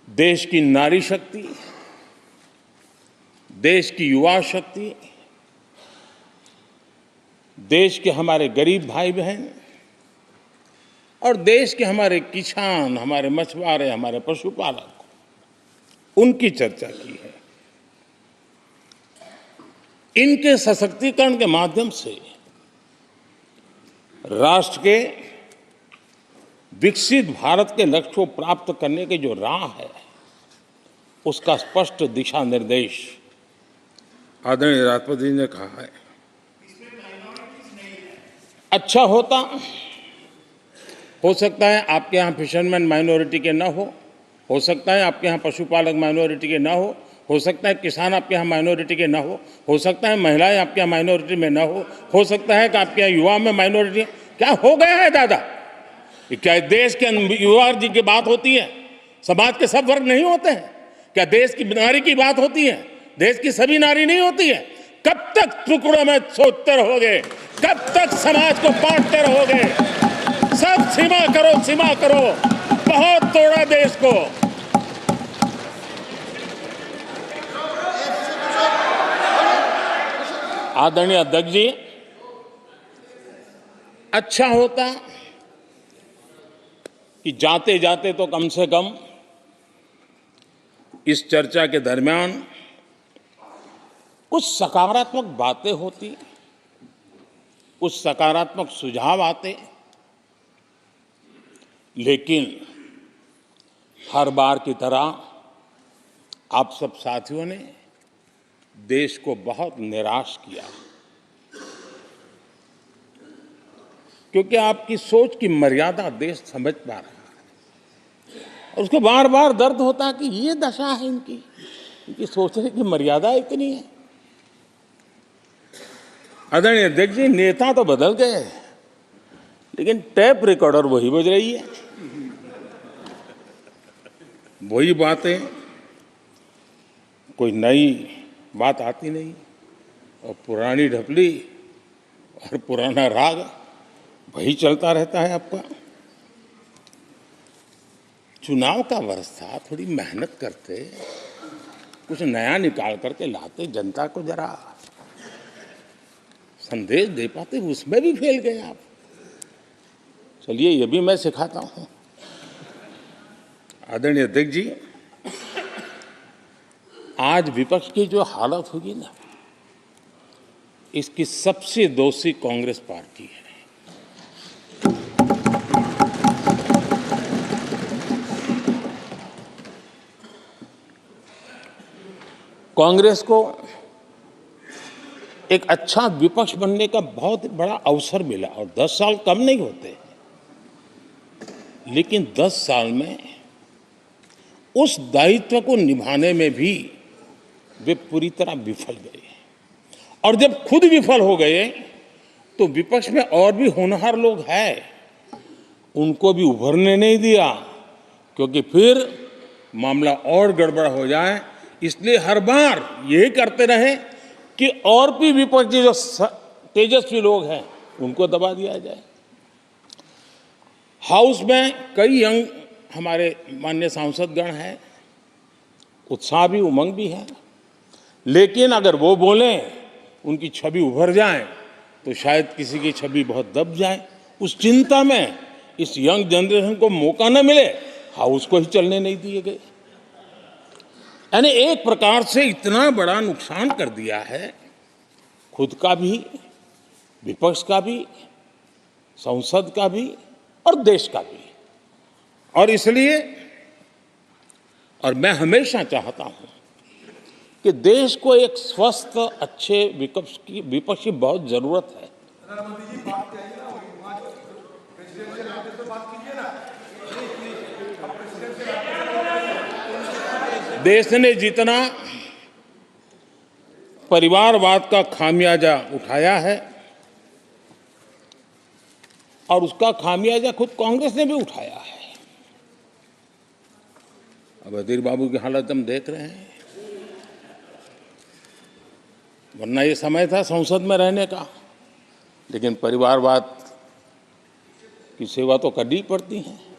देश की नारी शक्ति, देश की युवा शक्ति, देश के हमारे गरीब भाई बहन और देश के हमारे किसान, हमारे मछुआरे, हमारे पशुपालक, उनकी चर्चा की है। इनके सशक्तिकरण के माध्यम से राष्ट्र के विकसित भारत के लक्ष्य को प्राप्त करने की जो राह है, उसका स्पष्ट दिशा निर्देश आदरणीय राष्ट्रपति जी ने कहा है। अच्छा हो सकता है आपके यहाँ फिशरमैन माइनॉरिटी के ना हो सकता है आपके यहाँ पशुपालक माइनॉरिटी के ना हो सकता है किसान आपके यहाँ माइनॉरिटी के ना हो सकता है महिलाएं आपके यहाँ माइनॉरिटी में ना हो सकता है कि आपके यहाँ युवा में माइनॉरिटी। क्या हो गया है दादा? क्या देश के युवा जी की बात होती है? समाज के सब वर्ग नहीं होते हैं? क्या देश की नारी की बात होती है? देश की सभी नारी नहीं होती है? कब तक टुकड़ों में सोचते रहोगे? कब तक समाज को बांटते रहोगे? सब सीमा करो, बहुत तोड़ा देश को। आदरणीय अध्यक्ष जी, अच्छा होता कि जाते जाते तो कम से कम इस चर्चा के दरमियान कुछ सकारात्मक बातें होती, कुछ सकारात्मक सुझाव आते, लेकिन हर बार की तरह आप सब साथियों ने देश को बहुत निराश किया, क्योंकि आपकी सोच की मर्यादा देश समझ पा रहा है और उसको बार बार दर्द होता है कि ये दशा है इनकी सोचने की मर्यादा इतनी है। आदरणीय अध्यक्ष जी, नेता तो बदल गए, लेकिन टेप रिकॉर्डर वही बज रही है, वही बातें, कोई नई बात आती नहीं और पुरानी ढपली और पुराना राग वही चलता रहता है आपका। चुनाव का वर्ष था, थोड़ी मेहनत करते, कुछ नया निकाल करके लाते, जनता को जरा संदेश दे पाते, उसमें भी फेल गए आप। चलिए, ये भी मैं सिखाता हूं। आदरणीय अध्यक्ष जी, आज विपक्ष की जो हालत होगी ना, इसकी सबसे दोषी कांग्रेस पार्टी है। कांग्रेस को एक अच्छा विपक्ष बनने का बहुत बड़ा अवसर मिला और 10 साल कम नहीं होते, लेकिन 10 साल में उस दायित्व को निभाने में भी वे पूरी तरह विफल गए। और जब खुद विफल हो गए तो विपक्ष में और भी होनहार लोग हैं, उनको भी उभरने नहीं दिया, क्योंकि फिर मामला और गड़बड़ हो जाए। इसलिए हर बार यही करते रहे कि और भी विपक्षी जो तेजस्वी लोग हैं उनको दबा दिया जाए। हाउस में कई यंग हमारे माननीय सांसदगण हैं, उत्साह भी उमंग भी है, लेकिन अगर वो बोलें, उनकी छवि उभर जाए तो शायद किसी की छवि बहुत दब जाए। उस चिंता में इस यंग जनरेशन को मौका न मिले, हाउस को ही चलने नहीं दिए गए। यानी एक प्रकार से इतना बड़ा नुकसान कर दिया है, खुद का भी, विपक्ष का भी, संसद का भी और देश का भी। और इसलिए, और मैं हमेशा चाहता हूं कि देश को एक स्वस्थ अच्छे विपक्ष की बहुत जरूरत है। देश ने जितना परिवारवाद का खामियाजा उठाया है, और उसका खामियाजा खुद कांग्रेस ने भी उठाया है। अब अधीर बाबू की हालत हम देख रहे हैं, वरना ये समय था संसद में रहने का, लेकिन परिवारवाद की सेवा तो करनी पड़ती है।